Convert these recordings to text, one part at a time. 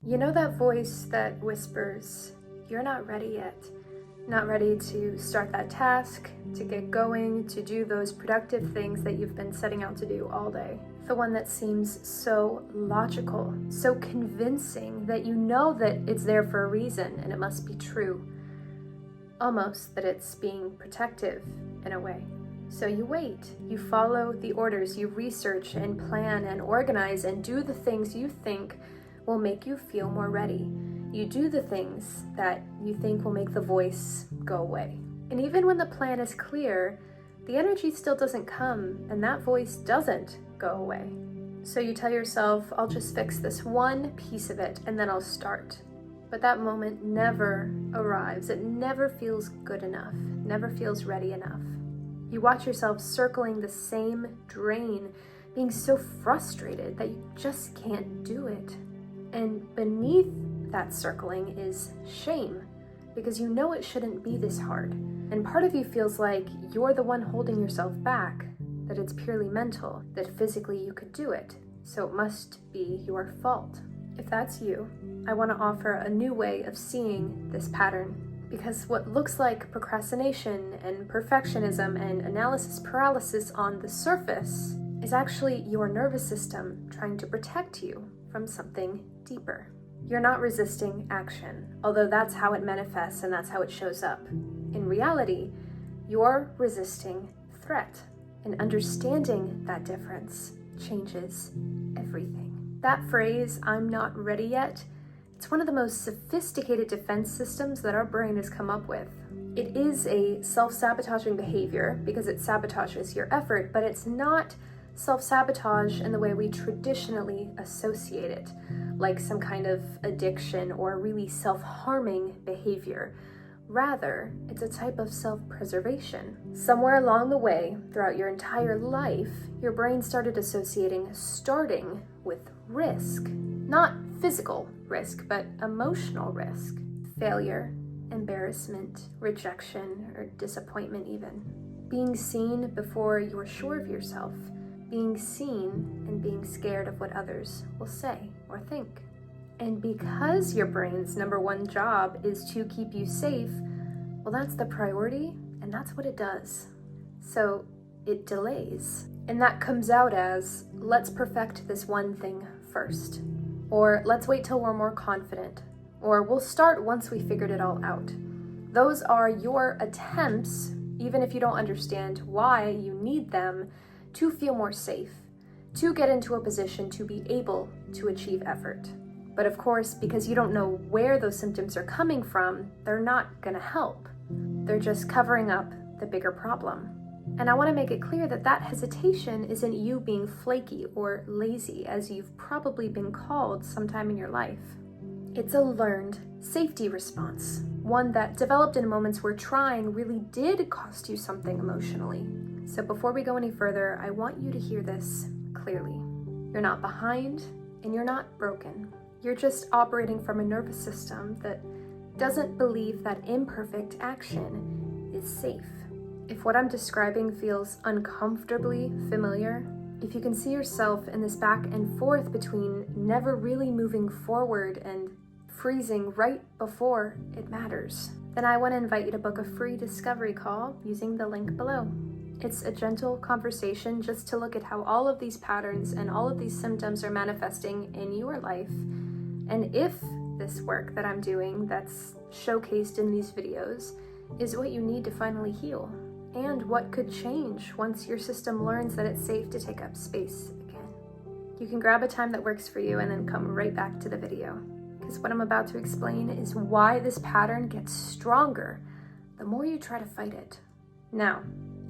You know that voice that whispers, "You're not ready yet." Not ready to start that task, to get going, to do those productive things that you've been setting out to do all day. The one that seems so logical, so convincing that you know that it's there for a reason and it must be true. Almost that it's being protective in a way. So you wait, you follow the orders, you research and plan and organize and do the things you think will make you feel more ready. You do the things that you think will make the voice go away. And even when the plan is clear, the energy still doesn't come and that voice doesn't go away. So you tell yourself, I'll just fix this one piece of it and then I'll start. But that moment never arrives. It never feels good enough, never feels ready enough. You watch yourself circling the same drain, being so frustrated that you just can't do it. And beneath that circling is shame, because you know it shouldn't be this hard. And part of you feels like you're the one holding yourself back, that it's purely mental, that physically you could do it, so it must be your fault. If that's you, I want to offer a new way of seeing this pattern, because what looks like procrastination and perfectionism and analysis paralysis on the surface is actually your nervous system trying to protect you from something deeper. You're not resisting action, although that's how it manifests and that's how it shows up. In reality, you're resisting threat, and understanding that difference changes everything. That phrase, "I'm not ready yet," it's one of the most sophisticated defense systems that our brain has come up with. It is a self-sabotaging behavior because it sabotages your effort, but it's not self-sabotage in the way we traditionally associate it, like some kind of addiction or really self-harming behavior. Rather, it's a type of self-preservation. Somewhere along the way, throughout your entire life, your brain started associating starting with risk. Not physical risk, but emotional risk. Failure, embarrassment, rejection, or disappointment even. Being seen before you're sure of yourself. Being seen and being scared of what others will say or think. And because your brain's number one job is to keep you safe, well, that's the priority and that's what it does. So it delays. And that comes out as, let's perfect this one thing first. Or let's wait till we're more confident. Or we'll start once we figured it all out. Those are your attempts, even if you don't understand why you need them, to feel more safe, to get into a position to be able to achieve effort. But of course, because you don't know where those symptoms are coming from, they're not gonna help. They're just covering up the bigger problem. And I wanna make it clear that that hesitation isn't you being flaky or lazy, as you've probably been called sometime in your life. It's a learned safety response, one that developed in moments where trying really did cost you something emotionally. So before we go any further, I want you to hear this clearly. You're not behind and you're not broken. You're just operating from a nervous system that doesn't believe that imperfect action is safe. If what I'm describing feels uncomfortably familiar, if you can see yourself in this back and forth between never really moving forward and freezing right before it matters, then I want to invite you to book a free discovery call using the link below. It's a gentle conversation just to look at how all of these patterns and all of these symptoms are manifesting in your life. And if this work that I'm doing that's showcased in these videos is what you need to finally heal, and what could change once your system learns that it's safe to take up space again. You can grab a time that works for you and then come right back to the video, because what I'm about to explain is why this pattern gets stronger the more you try to fight it. Now,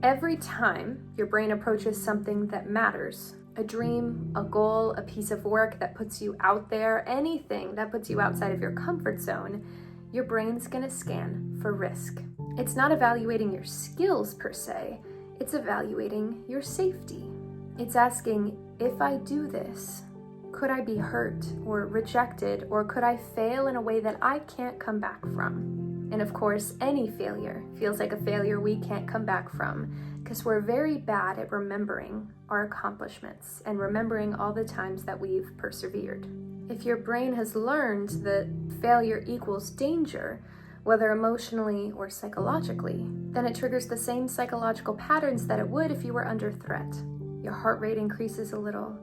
every time your brain approaches something that matters, a dream, a goal, a piece of work that puts you out there, anything that puts you outside of your comfort zone, your brain's gonna scan for risk. It's not evaluating your skills per se, it's evaluating your safety. It's asking, if I do this, could I be hurt or rejected, or could I fail in a way that I can't come back from? And of course, any failure feels like a failure we can't come back from, because we're very bad at remembering our accomplishments and remembering all the times that we've persevered. If your brain has learned that failure equals danger, whether emotionally or psychologically, then it triggers the same psychological patterns that it would if you were under threat. Your heart rate increases a little,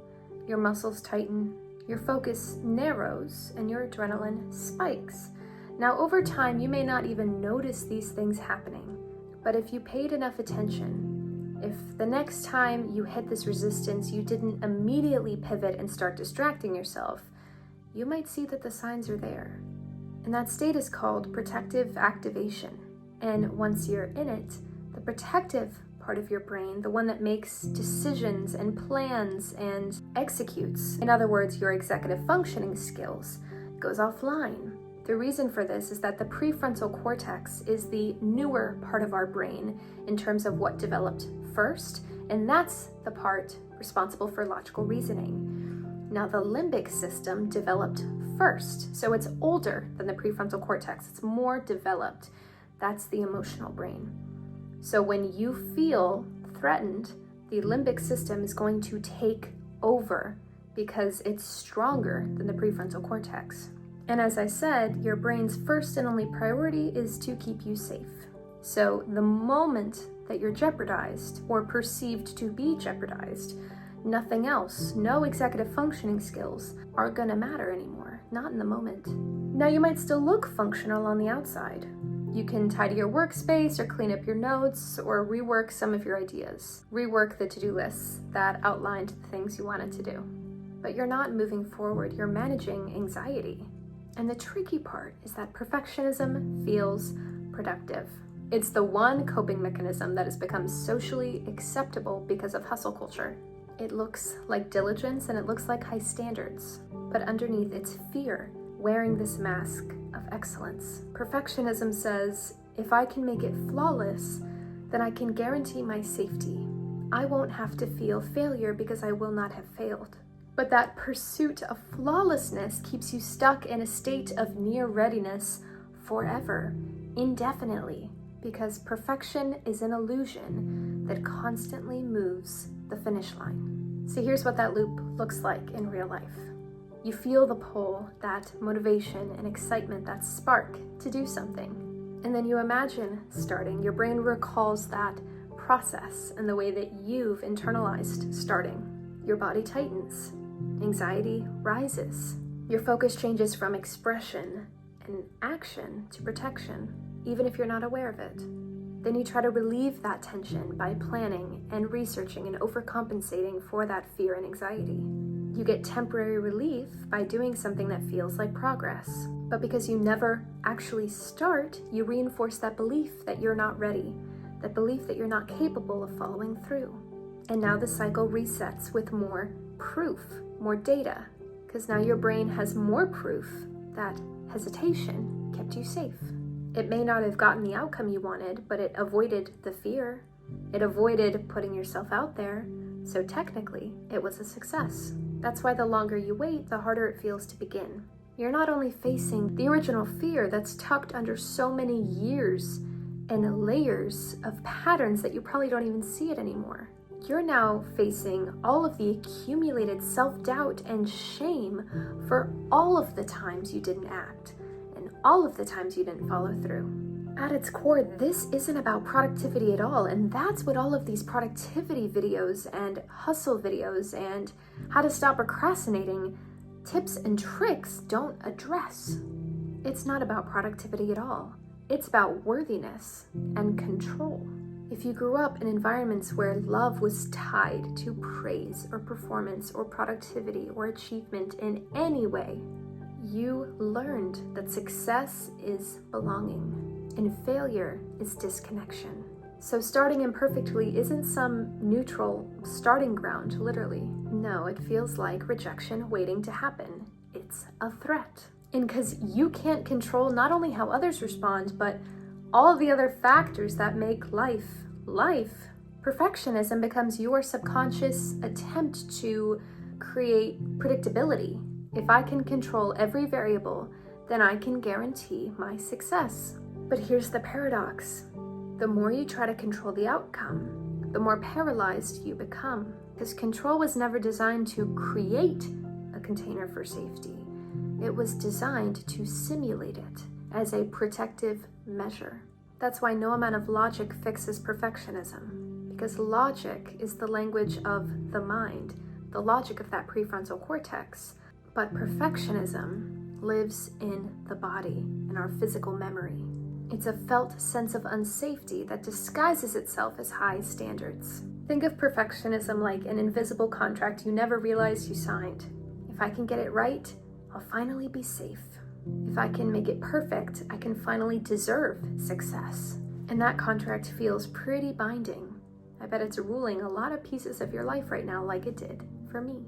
your muscles tighten, your focus narrows, and your adrenaline spikes. Now, over time, you may not even notice these things happening, but if you paid enough attention, if the next time you hit this resistance, you didn't immediately pivot and start distracting yourself, you might see that the signs are there. And that state is called protective activation. And once you're in it, the protective part of your brain, the one that makes decisions and plans and executes, in other words, your executive functioning skills, goes offline. The reason for this is that the prefrontal cortex is the newer part of our brain in terms of what developed first, and that's the part responsible for logical reasoning. Now, the limbic system developed first, so it's older than the prefrontal cortex. It's more developed. That's the emotional brain. So when you feel threatened, the limbic system is going to take over because it's stronger than the prefrontal cortex. And as I said, your brain's first and only priority is to keep you safe. So the moment that you're jeopardized or perceived to be jeopardized, nothing else, no executive functioning skills are gonna matter anymore, not in the moment. Now, you might still look functional on the outside. You can tidy your workspace or clean up your notes or rework some of your ideas. Rework the to-do lists that outlined the things you wanted to do. But you're not moving forward, you're managing anxiety. And the tricky part is that perfectionism feels productive. It's the one coping mechanism that has become socially acceptable because of hustle culture. It looks like diligence and it looks like high standards, but underneath it's fear wearing this mask of excellence. Perfectionism says, if I can make it flawless, then I can guarantee my safety. I won't have to feel failure because I will not have failed. But that pursuit of flawlessness keeps you stuck in a state of near readiness forever, indefinitely, because perfection is an illusion that constantly moves the finish line. So here's what that loop looks like in real life. You feel the pull, that motivation and excitement, that spark to do something. And then you imagine starting. Your brain recalls that process and the way that you've internalized starting. Your body tightens. Anxiety rises. Your focus changes from expression and action to protection, even if you're not aware of it. Then you try to relieve that tension by planning and researching and overcompensating for that fear and anxiety. You get temporary relief by doing something that feels like progress. But because you never actually start, you reinforce that belief that you're not ready, that belief that you're not capable of following through. And now the cycle resets with more proof, more data, because now your brain has more proof that hesitation kept you safe. It may not have gotten the outcome you wanted, but it avoided the fear. It avoided putting yourself out there, so technically it was a success. That's why the longer you wait, the harder it feels to begin. You're not only facing the original fear that's tucked under so many years and layers of patterns that you probably don't even see it anymore. You're now facing all of the accumulated self-doubt and shame for all of the times you didn't act and all of the times you didn't follow through. At its core, this isn't about productivity at all, and that's what all of these productivity videos and hustle videos and how to stop procrastinating tips and tricks don't address. It's not about productivity at all. It's about worthiness and control. If you grew up in environments where love was tied to praise or performance or productivity or achievement in any way, you learned that success is belonging and failure is disconnection. So starting imperfectly isn't some neutral starting ground, literally. No, it feels like rejection waiting to happen. It's a threat. And because you can't control not only how others respond, but all the other factors that make life, perfectionism becomes your subconscious attempt to create predictability. If I can control every variable, then I can guarantee my success. But here's the paradox. The more you try to control the outcome, the more paralyzed you become. Because control was never designed to create a container for safety. It was designed to simulate it as a protective measure. That's why no amount of logic fixes perfectionism, because logic is the language of the mind, the logic of that prefrontal cortex. But perfectionism lives in the body, in our physical memory. It's a felt sense of unsafety that disguises itself as high standards. Think of perfectionism like an invisible contract you never realized you signed. If I can get it right, I'll finally be safe. If I can make it perfect, I can finally deserve success. And that contract feels pretty binding. I bet it's ruling a lot of pieces of your life right now, like it did for me.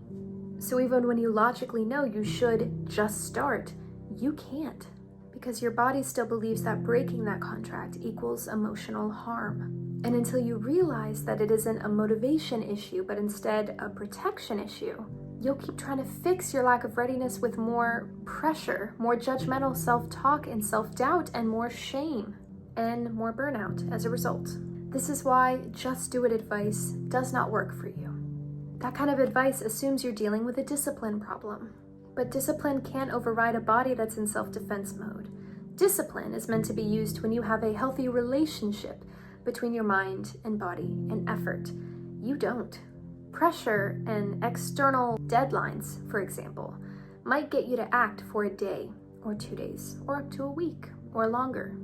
So even when you logically know you should just start, you can't, because your body still believes that breaking that contract equals emotional harm. And until you realize that it isn't a motivation issue, but instead a protection issue, you'll keep trying to fix your lack of readiness with more pressure, more judgmental self-talk and self-doubt, and more shame, and more burnout as a result. This is why just do it advice does not work for you. That kind of advice assumes you're dealing with a discipline problem. But discipline can't override a body that's in self-defense mode. Discipline is meant to be used when you have a healthy relationship between your mind and body and effort. You don't. Pressure and external deadlines, for example, might get you to act for a day or 2 days or up to a week or longer.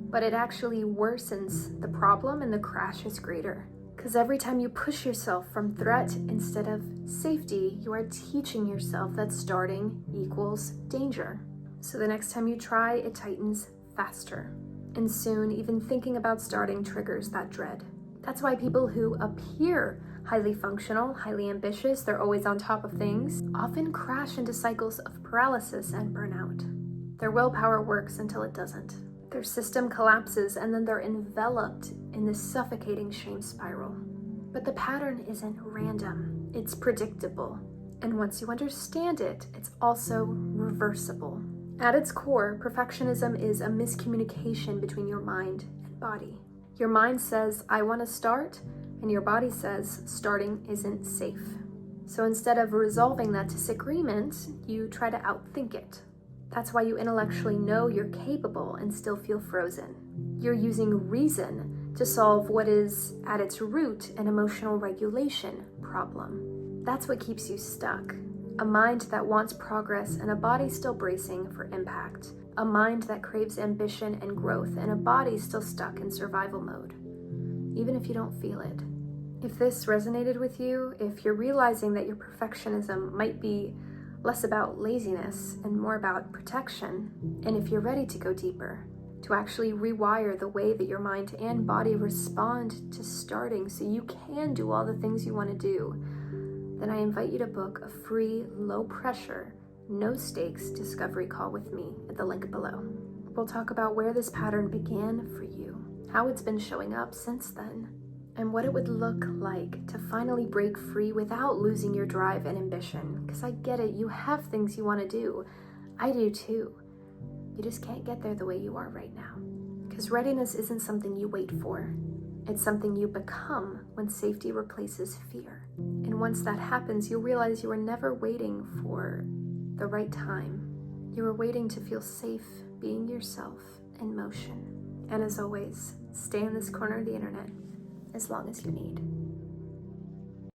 But it actually worsens the problem and the crash is greater. Because every time you push yourself from threat instead of safety, you are teaching yourself that starting equals danger. So the next time you try, it tightens faster. And soon, even thinking about starting triggers that dread. That's why people who appear highly functional, highly ambitious, they're always on top of things, often crash into cycles of paralysis and burnout. Their willpower works until it doesn't. Their system collapses and then they're enveloped in this suffocating shame spiral. But the pattern isn't random, it's predictable. And once you understand it, it's also reversible. At its core, perfectionism is a miscommunication between your mind and body. Your mind says, I want to start, and your body says, starting isn't safe. So instead of resolving that disagreement, you try to outthink it. That's why you intellectually know you're capable and still feel frozen. You're using reason to solve what is, at its root, an emotional regulation problem. That's what keeps you stuck. A mind that wants progress and a body still bracing for impact. A mind that craves ambition and growth and a body still stuck in survival mode, even if you don't feel it. If this resonated with you, if you're realizing that your perfectionism might be less about laziness and more about protection, and if you're ready to go deeper, to actually rewire the way that your mind and body respond to starting so you can do all the things you want to do, then I invite you to book a free, low-pressure, no-stakes discovery call with me at the link below. We'll talk about where this pattern began for you, how it's been showing up since then, and what it would look like to finally break free without losing your drive and ambition. Because I get it, you have things you want to do. I do too. You just can't get there the way you are right now. Because readiness isn't something you wait for. It's something you become when safety replaces fear. And once that happens, you'll realize you were never waiting for the right time. You were waiting to feel safe being yourself in motion. And as always, stay in this corner of the internet as long as you need.